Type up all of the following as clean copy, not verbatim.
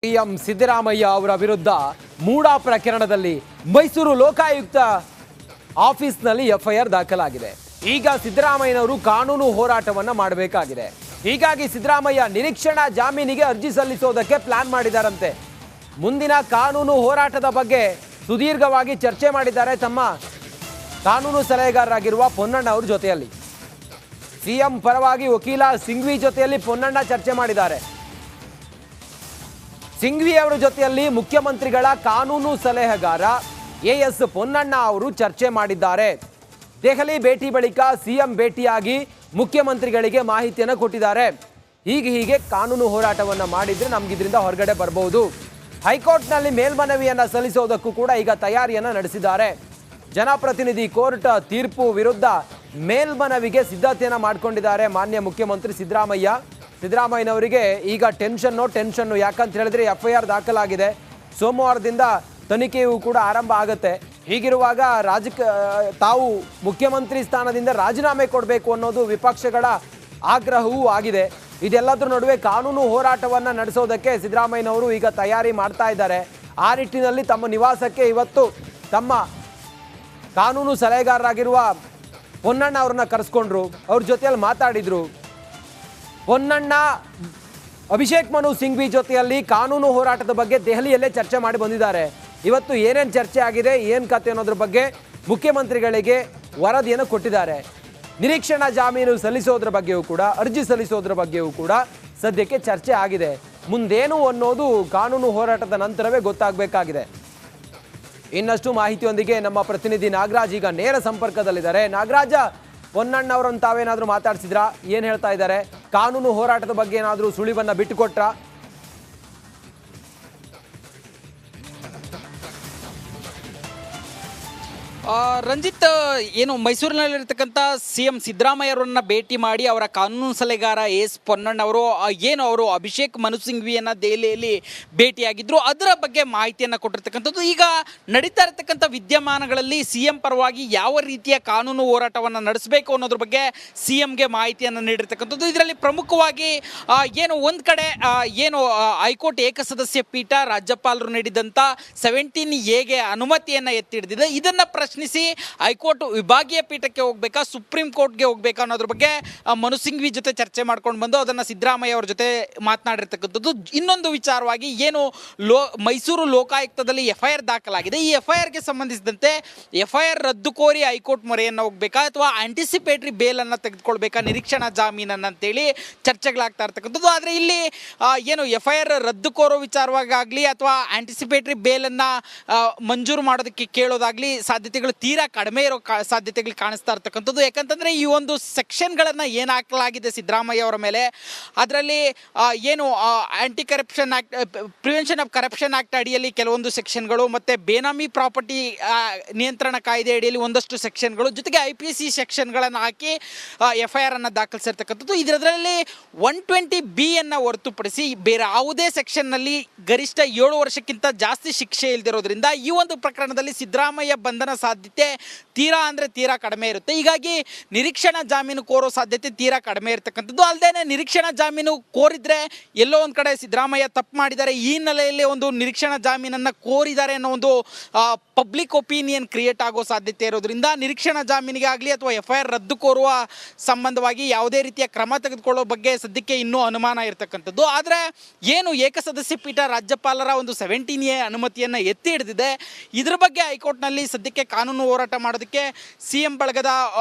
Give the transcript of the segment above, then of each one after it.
CM Siddaramaiah ಅವರ ವಿರುದ್ಧ ಮೂಡಾ ಪ್ರಕರಣದಲ್ಲಿ ಮೈಸೂರು ಲೋಕಾಯುಕ್ತ ಆಫೀಸ್ನಲ್ಲಿ ಎಫ್ಐಆರ್ ದಾಖಲಾಗಿದೆ. ಈಗ ಸಿದ್ದರಾಮಯ್ಯನವರು ಕಾನೂನು ಹೋರಾಟವನ್ನ ಮಾಡಬೇಕಾಗಿದೆ. ಹೀಗಾಗಿ ಸಿದ್ದರಾಮಯ್ಯ ನಿರೀಕ್ಷಣಾ ಜಾಮೀನಿಗೆ ಅರ್ಜಿ ಸಲ್ಲಿಸೋದಕ್ಕೆ ಪ್ಲಾನ್ ಮಾಡಿದಾರಂತೆ. ಮುಂದಿನ ಕಾನೂನು ಹೋರಾಟದ ಬಗ್ಗೆ ಸುದೀರ್ಘವಾಗಿ ಚರ್ಚೆ ಮಾಡಿದ್ದಾರೆ ತಮ್ಮ ಕಾನೂನು ಸಲಹೆಗಾರರಾಗಿರುವ ಪೊನ್ನಣ್ಣ ಅವರ ಜೊತೆಯಲ್ಲಿ. ಸಿಎಂ ಪರವಾಗಿ ವಕೀಲ ಸಿಂಘ್ವಿ ಜೊತೆಯಲ್ಲಿ ಪೊನ್ನಣ್ಣ ಚರ್ಚೆ ಮಾಡಿದ್ದಾರೆ. ಸಿಂಘ್ವಿ ಅವರ ಜೊತೆಯಲ್ಲಿ ಮುಖ್ಯಮಂತ್ರಿಗಳ ಕಾನೂನು ಸಲಹೆಗಾರ ಎಎಸ್ ಪೊನ್ನಣ್ಣ ಅವರು ಚರ್ಚೆ ಮಾಡಿದ್ದಾರೆ. ದೆಹಲಿ ಭೇಟಿ ಬಳಿಕ ಸಿಎಂ ಭೇಟಿಯಾಗಿ ಮುಖ್ಯಮಂತ್ರಿಗಳಿಗೆ ಮಾಹಿತಿಯನ್ನು ಕೊಟ್ಟಿದ್ದಾರೆ. ಹೀಗೆ ಕಾನೂನು ಹೋರಾಟವನ್ನು ಮಾಡಿದ್ರೆ ನಮ್ಗೆ ಇದರಿಂದ ಹೊರಗಡೆ ಬರಬಹುದು. ಹೈಕೋರ್ಟ್ನಲ್ಲಿ ಮೇಲ್ಮನವಿಯನ್ನು ಸಲ್ಲಿಸೋದಕ್ಕೂ ಕೂಡ ಈಗ ತಯಾರಿಯನ್ನು ನಡೆಸಿದ್ದಾರೆ. ಜನಪ್ರತಿನಿಧಿ ಕೋರ್ಟ್ ತೀರ್ಪು ವಿರುದ್ಧ ಮೇಲ್ಮನವಿಗೆ ಸಿದ್ಧತೆಯನ್ನು ಮಾಡಿಕೊಂಡಿದ್ದಾರೆ ಮಾನ್ಯ ಮುಖ್ಯಮಂತ್ರಿ ಸಿದ್ದರಾಮಯ್ಯನವರಿಗೆ. ಈಗ ಟೆನ್ಷನ್ನು ಯಾಕಂತ ಹೇಳಿದ್ರೆ ಎಫ್ಐಆರ್ ದಾಖಲಾಗಿದೆ. ಸೋಮವಾರದಿಂದ ತನಿಖೆಯೂ ಕೂಡ ಆರಂಭ ಆಗುತ್ತೆ. ಹೀಗಿರುವಾಗ ತಾವು ಮುಖ್ಯಮಂತ್ರಿ ಸ್ಥಾನದಿಂದ ರಾಜೀನಾಮೆ ಕೊಡಬೇಕು ಅನ್ನೋದು ವಿಪಕ್ಷಗಳ ಆಗ್ರಹವೂ ಆಗಿದೆ. ಇದೆಲ್ಲದರ ನಡುವೆ ಕಾನೂನು ಹೋರಾಟವನ್ನು ನಡೆಸೋದಕ್ಕೆ ಸಿದ್ದರಾಮಯ್ಯನವರು ಈಗ ತಯಾರಿ ಮಾಡ್ತಾ ಇದ್ದಾರೆ. ಆ ನಿಟ್ಟಿನಲ್ಲಿ ತಮ್ಮ ನಿವಾಸಕ್ಕೆ ಇವತ್ತು ತಮ್ಮ ಕಾನೂನು ಸಲಹೆಗಾರರಾಗಿರುವ ಪೊನ್ನಣ್ಣ ಅವ್ರನ್ನ ಕರೆಸ್ಕೊಂಡ್ರು. ಅವ್ರ ಜೊತೆಯಲ್ಲಿ ಮಾತಾಡಿದ್ರು. ಪೊನ್ನಣ್ಣ ಅಭಿಷೇಕ್ ಮನು ಸಿಂಘ್ವಿ ಜೊತೆಯಲ್ಲಿ ಕಾನೂನು ಹೋರಾಟದ ಬಗ್ಗೆ ದೆಹಲಿಯಲ್ಲೇ ಚರ್ಚೆ ಮಾಡಿ ಬಂದಿದ್ದಾರೆ. ಇವತ್ತು ಏನೇನು ಚರ್ಚೆ ಆಗಿದೆ, ಏನು ಕತೆ ಅನ್ನೋದ್ರ ಬಗ್ಗೆ ಮುಖ್ಯಮಂತ್ರಿಗಳಿಗೆ ವರದಿಯನ್ನು ಕೊಟ್ಟಿದ್ದಾರೆ. ನಿರೀಕ್ಷಣಾ ಜಾಮೀನು ಸಲ್ಲಿಸೋದ್ರ ಬಗ್ಗೆಯೂ ಕೂಡ, ಅರ್ಜಿ ಸಲ್ಲಿಸೋದ್ರ ಬಗ್ಗೆಯೂ ಕೂಡ ಸದ್ಯಕ್ಕೆ ಚರ್ಚೆ ಆಗಿದೆ. ಮುಂದೇನು ಅನ್ನೋದು ಕಾನೂನು ಹೋರಾಟದ ನಂತರವೇ ಗೊತ್ತಾಗಬೇಕಾಗಿದೆ. ಇನ್ನಷ್ಟು ಮಾಹಿತಿಯೊಂದಿಗೆ ನಮ್ಮ ಪ್ರತಿನಿಧಿ ನಾಗರಾಜ್ ಈಗ ನೇರ ಸಂಪರ್ಕದಲ್ಲಿದ್ದಾರೆ. ನಾಗರಾಜ, ಪೊನ್ನಣ್ಣ ಅವರನ್ನು ತಾವೇನಾದರೂ ಮಾತಾಡ್ಸಿದ್ರಾ? ಏನು ಹೇಳ್ತಾ ಇದ್ದಾರೆ? ಕಾನೂನು ಹೋರಾಟದ ಬಗ್ಗೆ ಏನಾದರೂ ಸುಳಿವನ್ನ ಬಿಟ್ಟುಕೊಟ್ರಾ? ರಂಜಿತ್, ಏನು ಮೈಸೂರಿನಲ್ಲಿರ್ತಕ್ಕಂಥ ಸಿಎಂ ಸಿದ್ದರಾಮಯ್ಯವರನ್ನ ಭೇಟಿ ಮಾಡಿ ಅವರ ಕಾನೂನು ಸಲಹೆಗಾರ ಎಸ್ ಪೊನ್ನಣ್ಣ ಅವರು ಅಭಿಷೇಕ್ ಮನು ಸಿಂಘ್ವಿಯನ್ನು ದೆಹಲಿಯಲ್ಲಿ ಭೇಟಿಯಾಗಿದ್ದರು. ಅದರ ಬಗ್ಗೆ ಮಾಹಿತಿಯನ್ನು ಕೊಟ್ಟಿರ್ತಕ್ಕಂಥದ್ದು. ಈಗ ನಡೀತಾ ಇರತಕ್ಕಂಥ ವಿದ್ಯಮಾನಗಳಲ್ಲಿ ಸಿಎಂ ಪರವಾಗಿ ಯಾವ ರೀತಿಯ ಕಾನೂನು ಹೋರಾಟವನ್ನು ನಡೆಸಬೇಕು ಅನ್ನೋದ್ರ ಬಗ್ಗೆ ಸಿಎಂಗೆ ಮಾಹಿತಿಯನ್ನು ನೀಡಿರ್ತಕ್ಕಂಥದ್ದು. ಇದರಲ್ಲಿ ಪ್ರಮುಖವಾಗಿ ಏನು ಒಂದು ಕಡೆ ಹೈಕೋರ್ಟ್ ಏಕಸದಸ್ಯ ಪೀಠ ರಾಜ್ಯಪಾಲರು ನೀಡಿದಂಥ 17A ಅನುಮತಿಯನ್ನು ಎತ್ತಿಡಿದಿದೆ. ಇದನ್ನು ಪ್ರಶ್ನಿಸಿ ಹೈಕೋರ್ಟ್ ವಿಭಾಗೀಯ ಪೀಠಕ್ಕೆ ಹೋಗ್ಬೇಕಾ, ಸುಪ್ರೀಂ ಕೋರ್ಟ್ಗೆ ಹೋಗ್ಬೇಕಾ ಅನ್ನೋದ್ರ ಬಗ್ಗೆ ಮನು ಸಿಂಘ್ವಿ ಜೊತೆ ಚರ್ಚೆ ಮಾಡ್ಕೊಂಡು ಬಂದು ಅದನ್ನು ಸಿದ್ದರಾಮಯ್ಯ ಅವ್ರ ಜೊತೆ ಮಾತನಾಡಿರ್ತಕ್ಕಂಥದ್ದು. ಇನ್ನೊಂದು ವಿಚಾರವಾಗಿ ಏನು ಮೈಸೂರು ಲೋಕಾಯುಕ್ತದಲ್ಲಿ ಎಫ್ಐಆರ್ ದಾಖಲಾಗಿದೆ. ಈ ಎಫ್ಐಆರ್ಗೆ ಸಂಬಂಧಿಸಿದಂತೆ ಎಫ್ಐಆರ್ ರದ್ದು ಕೋರಿ ಹೈಕೋರ್ಟ್ ಮೊರೆಯನ್ನು ಹೋಗ್ಬೇಕಾ ಅಥವಾ ಆಂಟಿಸಿಪೇಟರಿ ಬೇಲನ್ನು ತೆಗೆದುಕೊಳ್ಬೇಕಾ, ನಿರೀಕ್ಷಣಾ ಜಾಮೀನನ್ನು ಅಂತೇಳಿ ಚರ್ಚೆಗಳಾಗ್ತಾ ಇರ್ತಕ್ಕಂಥದ್ದು. ಆದರೆ ಇಲ್ಲಿ ಏನು ಎಫ್ಐಆರ್ ರದ್ದು ಕೋರೋ ವಿಚಾರವಾಗಲಿ ಅಥವಾ ಆಂಟಿಸಿಪೇಟರಿ ಬೇಲನ್ನು ಮಂಜೂರು ಮಾಡೋದಕ್ಕೆ ಕೇಳೋದಾಗಲಿ ಸಾಧ್ಯತೆಗಳು ತೀರಾ ಕಡಿಮೆ ಇರೋ ಸಾಧ್ಯತೆಗಳು ಕಾಣಿಸ್ತಾ ಇರ್ತಕ್ಕಂಥದ್ದು. ಯಾಕಂತಂದರೆ ಈ ಒಂದು ಸೆಕ್ಷನ್ಗಳನ್ನು ಏನು ಹಾಕಲಾಗಿದೆ ಸಿದ್ದರಾಮಯ್ಯ ಅವರ ಮೇಲೆ, ಅದರಲ್ಲಿ ಏನು ಆ್ಯಂಟಿ corruption act, prevention of corruption act ಅಡಿಯಲ್ಲಿ ಕೆಲವೊಂದು ಸೆಕ್ಷನ್ಗಳು ಮತ್ತು ಬೇನಾಮಿ ಪ್ರಾಪರ್ಟಿ ನಿಯಂತ್ರಣ ಕಾಯ್ದೆ ಅಡಿಯಲ್ಲಿ ಒಂದಷ್ಟು ಸೆಕ್ಷನ್ಗಳು, ಜೊತೆಗೆ IPC ಸೆಕ್ಷನ್ಗಳನ್ನು ಹಾಕಿ FIR ಅನ್ನು ದಾಖಲಿಸಿರ್ತಕ್ಕಂಥದ್ದು. ಇದರಲ್ಲಿ 120B ಹೊರತುಪಡಿಸಿ ಬೇರೆ ಯಾವುದೇ ಸೆಕ್ಷನ್ನಲ್ಲಿ ಗರಿಷ್ಠ 7 ವರ್ಷಕ್ಕಿಂತ ಜಾಸ್ತಿ ಶಿಕ್ಷೆ ಇಲ್ದಿರೋದ್ರಿಂದ ಈ ಒಂದು ಪ್ರಕರಣದಲ್ಲಿ ಸಿದ್ದರಾಮಯ್ಯ ಬಂಧನ ಸಾಧ್ಯತೆ ತೀರಾ ಕಡಿಮೆ ಇರುತ್ತೆ. ಹೀಗಾಗಿ ನಿರೀಕ್ಷಣಾ ಜಾಮೀನು ಕೋರೋ ಸಾಧ್ಯತೆ ತೀರಾ ಕಡಿಮೆ ಇರತಕ್ಕಂಥದ್ದು. ಅಲ್ಲದೆ ನಿರೀಕ್ಷಣಾ ಜಾಮೀನು ಕೋರಿದ್ರೆ ಎಲ್ಲೋ ಒಂದು ಕಡೆ ಸಿದ್ದರಾಮಯ್ಯ ತಪ್ಪು ಮಾಡಿದ್ದಾರೆ, ಈ ಹಿನ್ನೆಲೆಯಲ್ಲಿ ಒಂದು ನಿರೀಕ್ಷಣಾ ಜಾಮೀನನ್ನು ಕೋರಿದ್ದಾರೆ ಅನ್ನೋ ಒಂದು ಪಬ್ಲಿಕ್ ಒಪಿನಿಯನ್ ಕ್ರಿಯೇಟ್ ಆಗೋ ಸಾಧ್ಯತೆ ಇರೋದ್ರಿಂದ ನಿರೀಕ್ಷಣಾ ಜಾಮೀನಿಗೆ ಆಗಲಿ ಅಥವಾ FIR ರದ್ದು ಕೋರುವ ಸಂಬಂಧವಾಗಿ ಯಾವುದೇ ರೀತಿಯ ಕ್ರಮ ತೆಗೆದುಕೊಳ್ಳೋ ಬಗ್ಗೆ ಸದ್ಯಕ್ಕೆ ಇನ್ನೂ ಅನುಮಾನ ಇರತಕ್ಕಂಥದ್ದು. ಆದರೆ ಏನು ಏಕಸದಸ್ಯ ಪೀಠ ರಾಜ್ಯಪಾಲರ ಒಂದು 17A ಅನುಮತಿಯನ್ನು ಎತ್ತಿ ಹಿಡಿದಿದೆ, ಇದ್ರ ಬಗ್ಗೆ ಹೈಕೋರ್ಟ್ನಲ್ಲಿ ಸದ್ಯಕ್ಕೆ ಕಾನೂನು ಹೋರಾಟ ಮಾಡೋದಕ್ಕೆ ಸಿಎಂ ಬಳಗದ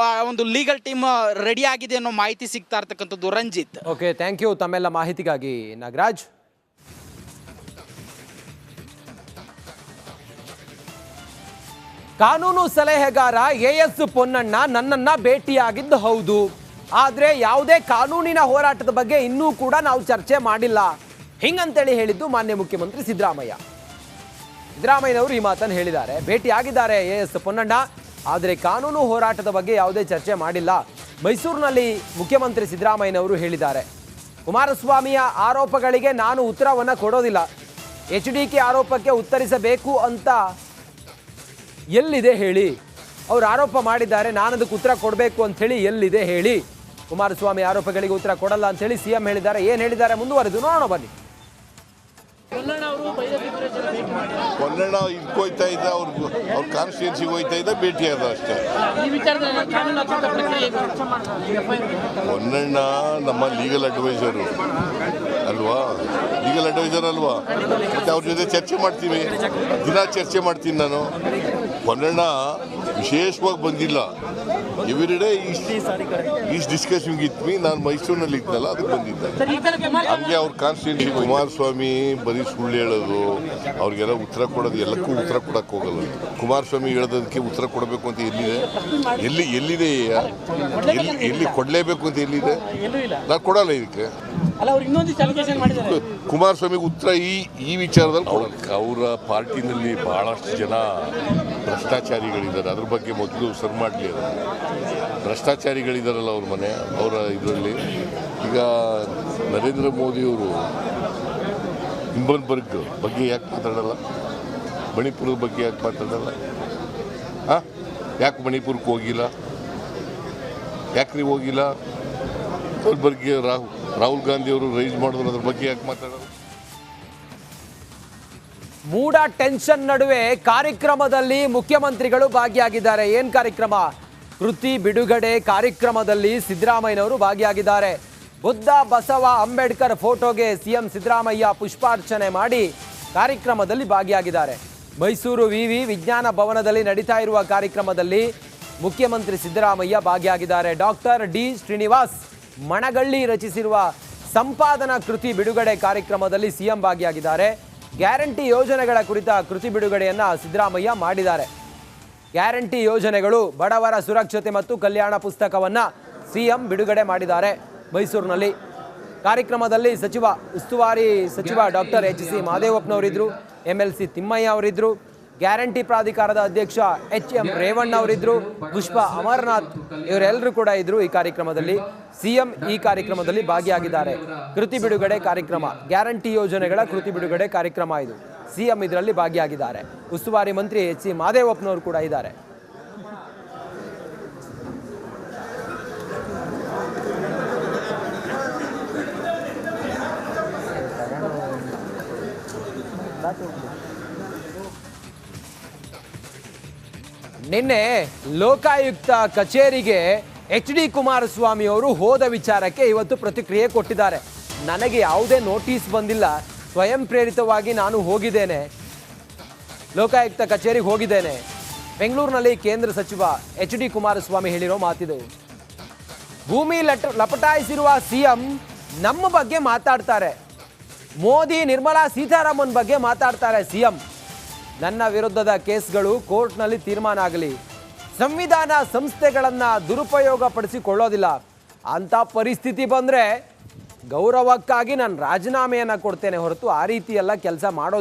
ಒಂದು ಲೀಗಲ್ ಟೀಮ್ ರೆಡಿ ಆಗಿದೆ ಅನ್ನೋ ಮಾಹಿತಿ ಸಿಗ್ತಾ ಇರ್ತಕ್ಕಂಥದ್ದು. ರಂಜಿತ್, ಓಕೆ, ಥ್ಯಾಂಕ್ ಯು ತಮ್ಮೆಲ್ಲ ಮಾಹಿತಿಗಾಗಿ ನಾಗರಾಜ್. ಕಾನೂನು ಸಲಹೆಗಾರ ಎಎಸ್ ಪೊನ್ನಣ್ಣ ನನ್ನನ್ನ ಭೇಟಿಯಾಗಿದ್ದು ಹೌದು, ಆದರೆ ಯಾವುದೇ ಕಾನೂನಿನ ಹೋರಾಟದ ಬಗ್ಗೆ ಇನ್ನೂ ಕೂಡ ನಾವು ಚರ್ಚೆ ಮಾಡಿಲ್ಲ, ಹಿಂಗಂತೇಳಿ ಹೇಳಿದ್ದು ಮಾನ್ಯ ಮುಖ್ಯಮಂತ್ರಿ ಸಿದ್ದರಾಮಯ್ಯನವರು ಈ ಮಾತನ್ನು ಹೇಳಿದ್ದಾರೆ. ಭೇಟಿಯಾಗಿದ್ದಾರೆ ಎಎಸ್ ಪೊನ್ನಣ್ಣ, ಆದರೆ ಕಾನೂನು ಹೋರಾಟದ ಬಗ್ಗೆ ಯಾವುದೇ ಚರ್ಚೆ ಮಾಡಿಲ್ಲ. ಮೈಸೂರಿನಲ್ಲಿ ಮುಖ್ಯಮಂತ್ರಿ ಸಿದ್ದರಾಮಯ್ಯನವರು ಹೇಳಿದ್ದಾರೆ, ಕುಮಾರಸ್ವಾಮಿಯ ಆರೋಪಗಳಿಗೆ ನಾನು ಉತ್ತರವನ್ನು ಕೊಡೋದಿಲ್ಲ, HDK ಆರೋಪಕ್ಕೆ ಉತ್ತರಿಸಬೇಕು ಅಂತ ಎಲ್ಲಿದೆ ಹೇಳಿ, ಅವರು ಆರೋಪ ಮಾಡಿದ್ದಾರೆ, ನಾನು ಅದಕ್ಕೆ ಉತ್ತರ ಕೊಡಬೇಕು ಅಂತ ಹೇಳಿ ಎಲ್ಲಿದೆ ಹೇಳಿ. ಕುಮಾರಸ್ವಾಮಿ ಆರೋಪಗಳಿಗೆ ಉತ್ತರ ಕೊಡಲ್ಲ ಅಂತ ಹೇಳಿ ಸಿಎಂ ಹೇಳಿದ್ದಾರೆ. ಏನು ಹೇಳಿದ್ದಾರೆ ಮುಂದುವರೆದು ನೋಡೋಣ ಬನ್ನಿ. ಪೊನ್ನಣ್ಣ ಇದಕ್ಕೆ ಹೋಯ್ತಾ ಇದ್ದ ಅವ್ರ ಕಾನ್ಸ್ಟಿಟ್ಯೂನ್ಸಿಗೆ ಹೋಯ್ತಾ ಇದ್ದ ಭೇಟಿ ಆದ ಅಷ್ಟೇ. ಪೊನ್ನಣ್ಣ ನಮ್ಮ ಲೀಗಲ್ ಅಡ್ವೈಸರು ಅಲ್ವಾ, ಲೀಗಲ್ ಅಡ್ವೈಸರ್ ಅಲ್ವಾ, ಮತ್ತೆ ಅವ್ರ ಜೊತೆ ಚರ್ಚೆ ಮಾಡ್ತೀವಿ, ದಿನ ಚರ್ಚೆ ಮಾಡ್ತೀನಿ ನಾನು. ಪೊನ್ನಣ್ಣ ವಿಶೇಷವಾಗಿ ಬಂದಿಲ್ಲ, ಎವ್ರಿಡೇ ಈಸ್ ಡಿಸ್ಕಸಿಂಗ್ ಇತ್ ಮೀ. ನಾನು ಮೈಸೂರಿನಲ್ಲಿ ಇದ್ನಲ್ಲ, ಅದಕ್ಕೆ ಬಂದಿದ್ದೆ. ಹಂಗೆ ಅವ್ರ ಕಾನ್ಸ್ಟಿಟ್ಯೂನ್ಸಿ ಕುಮಾರಸ್ವಾಮಿ ಬರೀ ಸುಳ್ಳು ಹೇಳೋದು, ಅವ್ರಿಗೆಲ್ಲ ಉತ್ತರ ಕೊಡೋದು, ಎಲ್ಲಕ್ಕೂ ಉತ್ತರ ಕೊಡಕ್ಕೆ ಹೋಗಲ್ಲ. ಕುಮಾರಸ್ವಾಮಿ ಹೇಳೋದಕ್ಕೆ ಉತ್ತರ ಕೊಡಬೇಕು ಅಂತ ಎಲ್ಲಿದೆ ಎಲ್ಲಿ ಕೊಡಲೇಬೇಕು ಅಂತ ಎಲ್ಲಿದೆ? ನಾನು ಕೊಡಲ್ಲ ಇದಕ್ಕೆ. ಕುಮಾರಸ್ವಾಮಿಗೆ ಉತ್ತರ ಈ ವಿಚಾರದಲ್ಲಿ ಅವರ ಪಾರ್ಟಿನಲ್ಲಿ ಬಹಳಷ್ಟು ಜನ ಭ್ರಷ್ಟಾಚಾರಿಗಳಿದ್ದಾರೆ. ಅದ್ರ ಬಗ್ಗೆ ಮೊದಲು ಸರ್ ಮಾಡಲಿ. ಅದು ಭ್ರಷ್ಟಾಚಾರಿಗಳಿದ್ದಾರಲ್ಲ ಅವ್ರ ಮನೆ, ಅವರ ಇದರಲ್ಲಿ. ಈಗ ನರೇಂದ್ರ ಮೋದಿಯವರು ಹಿಂಬನ್ಬರ್ಗ್ ಬಗ್ಗೆ ಯಾಕೆ ಮಾತಾಡಲ್ಲ? ಮಣಿಪುರದ ಬಗ್ಗೆ ಯಾಕೆ ಮಾತಾಡಲ್ಲ? ಯಾಕೆ ಮಣಿಪುರಕ್ಕೆ ಹೋಗಿಲ್ಲ? ಯಾಕೆ ನೀವು ಹೋಗಿಲ್ಲ? ಹಿಂಬನ್ಬರ್ಗ್ಗೆ ರಾಹುಲ್ ಗಾಂಧಿ ಅವರು ರೈಸ್ ಮಾಡಿದ್ರು, ಅದ್ರ ಬಗ್ಗೆ ಯಾಕೆ ಮಾತಾಡಲ್ಲ? ಮೂಡ ಟೆನ್ಷನ್ ನಡುವೆ ಕಾರ್ಯಕ್ರಮದಲ್ಲಿ ಮುಖ್ಯಮಂತ್ರಿಗಳು ಭಾಗಿಯಾಗಿದ್ದಾರೆ. ಏನ್ ಕಾರ್ಯಕ್ರಮ? ಕೃತಿ ಬಿಡುಗಡೆ ಕಾರ್ಯಕ್ರಮದಲ್ಲಿ ಸಿದ್ದರಾಮಯ್ಯನವರು ಭಾಗಿಯಾಗಿದ್ದಾರೆ. ಬುದ್ಧ ಬಸವ ಅಂಬೇಡ್ಕರ್ ಫೋಟೋಗೆ ಸಿಎಂ ಸಿದ್ದರಾಮಯ್ಯ ಪುಷ್ಪಾರ್ಚನೆ ಮಾಡಿ ಕಾರ್ಯಕ್ರಮದಲ್ಲಿ ಭಾಗಿಯಾಗಿದ್ದಾರೆ. ಮೈಸೂರು ವಿವಿ ವಿಜ್ಞಾನ ಭವನದಲ್ಲಿ ನಡೀತಾ ಇರುವ ಕಾರ್ಯಕ್ರಮದಲ್ಲಿ ಮುಖ್ಯಮಂತ್ರಿ ಸಿದ್ದರಾಮಯ್ಯ ಭಾಗಿಯಾಗಿದ್ದಾರೆ. ಡಾಕ್ಟರ್ ಡಿ ಶ್ರೀನಿವಾಸ್ ಮಣಗಳ್ಳಿ ರಚಿಸಿರುವ ಸಂಪಾದನಾ ಕೃತಿ ಬಿಡುಗಡೆ ಕಾರ್ಯಕ್ರಮದಲ್ಲಿ ಸಿಎಂ ಭಾಗಿಯಾಗಿದ್ದಾರೆ. ಗ್ಯಾರಂಟಿ ಯೋಜನೆಗಳ ಕುರಿತ ಕೃತಿ ಬಿಡುಗಡೆಯನ್ನು ಸಿದ್ದರಾಮಯ್ಯ ಮಾಡಿದ್ದಾರೆ. ಗ್ಯಾರಂಟಿ ಯೋಜನೆಗಳು, ಬಡವರ ಸುರಕ್ಷತೆ ಮತ್ತು ಕಲ್ಯಾಣ ಪುಸ್ತಕವನ್ನು ಸಿಎಂ ಬಿಡುಗಡೆ ಮಾಡಿದ್ದಾರೆ ಮೈಸೂರಿನಲ್ಲಿ. ಕಾರ್ಯಕ್ರಮದಲ್ಲಿ ಉಸ್ತುವಾರಿ ಸಚಿವ ಡಾಕ್ಟರ್ ಎಚ್.ಸಿ. ಮಹದೇವಪ್ಪನವರಿದ್ದರು, MLC ತಿಮ್ಮಯ್ಯ ಅವರಿದ್ದರು, ಗ್ಯಾರಂಟಿ ಪ್ರಾಧಿಕಾರದ ಅಧ್ಯಕ್ಷ HM ರೇವಣ್ಣ ಅವರಿದ್ದರು, ಪುಷ್ಪ ಅಮರನಾಥ್ ಇವರೆಲ್ಲರೂ ಕೂಡ ಇದ್ರು ಈ ಕಾರ್ಯಕ್ರಮದಲ್ಲಿ. ಸಿಎಂ ಈ ಕಾರ್ಯಕ್ರಮದಲ್ಲಿ ಭಾಗಿಯಾಗಿದ್ದಾರೆ. ಕೃತಿ ಬಿಡುಗಡೆ ಕಾರ್ಯಕ್ರಮ, ಗ್ಯಾರಂಟಿ ಯೋಜನೆಗಳ ಕೃತಿ ಬಿಡುಗಡೆ ಕಾರ್ಯಕ್ರಮ ಇದು. ಸಿಎಂ ಇದರಲ್ಲಿ ಭಾಗಿಯಾಗಿದ್ದಾರೆ. ಉಸ್ತುವಾರಿ ಮಂತ್ರಿ H.C. ಮಹದೇವಪ್ಪನವರು ಕೂಡ ಇದ್ದಾರೆ. ನಿನ್ನೆ ಲೋಕಾಯುಕ್ತ ಕಚೇರಿಗೆ HD ಕುಮಾರಸ್ವಾಮಿ ಅವರು ಹೋದ ವಿಚಾರಕ್ಕೆ ಇವತ್ತು ಪ್ರತಿಕ್ರಿಯೆ ಕೊಟ್ಟಿದ್ದಾರೆ. ನನಗೆ ಯಾವುದೇ ನೋಟಿಸ್ ಬಂದಿಲ್ಲ, ಸ್ವಯಂ ಪ್ರೇರಿತವಾಗಿ ನಾನು ಹೋಗಿದ್ದೇನೆ, ಲೋಕಾಯುಕ್ತ ಕಚೇರಿಗೆ ಹೋಗಿದ್ದೇನೆ. ಬೆಂಗಳೂರಿನಲ್ಲಿ ಕೇಂದ್ರ ಸಚಿವ HD ಕುಮಾರಸ್ವಾಮಿ ಹೇಳಿರೋ ಮಾತಿದು. ಭೂಮಿ ಲಪಟಾಯಿಸಿರುವ ಸಿಎಂ ನಮ್ಮ ಬಗ್ಗೆ ಮಾತಾಡ್ತಾರೆ, ಮೋದಿ ನಿರ್ಮಲಾ ಸೀತಾರಾಮನ್ ಬಗ್ಗೆ ಮಾತಾಡ್ತಾರೆ ಸಿಎಂ. ನನ್ನ ವಿರುದ್ಧದ ಕೇಸ್ಗಳು ಕೋರ್ಟ್ನಲ್ಲಿ ತೀರ್ಮಾನ ಆಗಲಿ, ಸಂವಿಧಾನ ಸಂಸ್ಥೆಗಳನ್ನು ದುರುಪಯೋಗ ಪಡಿಸಿಕೊಳ್ಳೋದಿಲ್ಲ. ಅಂಥ ಪರಿಸ್ಥಿತಿ ಬಂದರೆ ಗೌರವಕ್ಕಾಗಿ ನಾನು ರಾಜೀನಾಮೆಯನ್ನು ಕೊಡ್ತೇನೆ ಹೊರತು ಆ ರೀತಿ ಎಲ್ಲ ಕೆಲಸ ಮಾಡೋದು